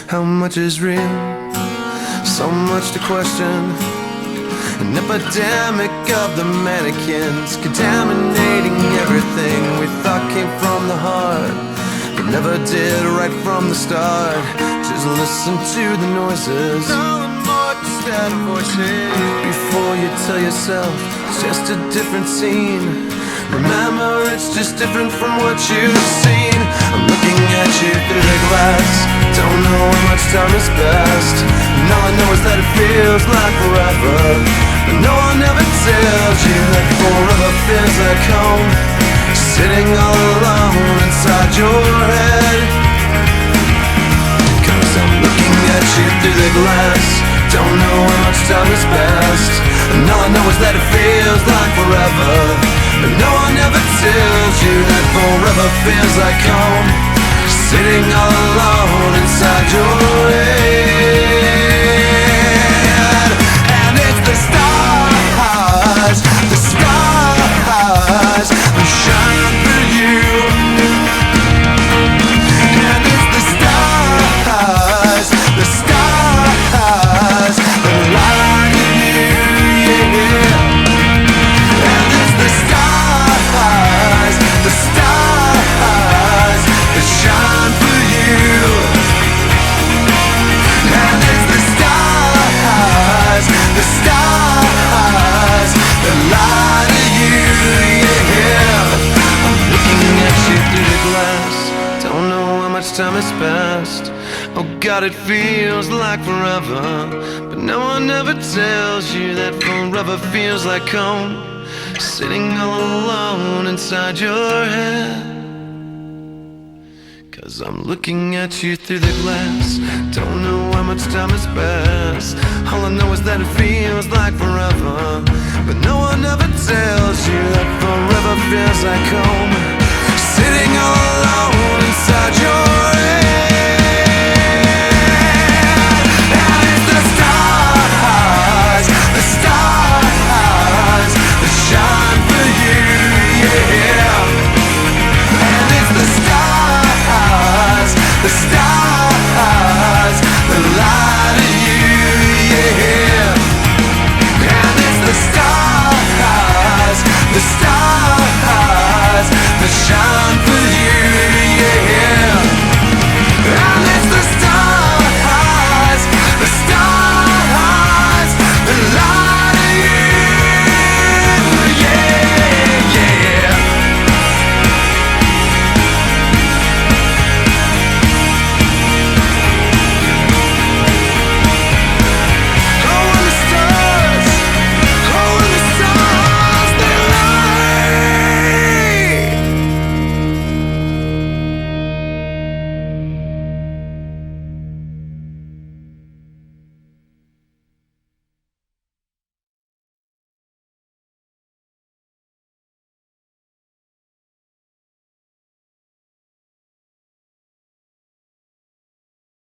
How much is real? So much to question. An epidemic of the mannequins, contaminating everything we thought came from the heart, but never did right from the start. Just listen to the noises, instead of voices. Before you tell yourself it's just a different scene, remember it's just different from what you've seen. I'm looking at you through the glass, don't know how much time has passed, and all I know is that it feels like forever. But no one ever tells you that forever feels like home, sitting all alone inside your head. Cause I'm looking at you through the glass, don't know how much time has passed, and all I know is that it feels like forever. But no one ever tells you that forever feels like home, sitting all alone inside your head. And it's the stars that shine for you. And it's the stars that light you, yeah. And it's the stars that shine for you. And it's the stars that light you, yeah. I'm looking at you through the glass, don't know how much time has passed. Oh God, it feels like forever, but no one ever tells you that forever feels like home, sitting all alone inside your head. Cause I'm looking at you through the glass, don't know how much time has passed. All I know is that it feels like forever, but no one ever tells you that forever feels like home,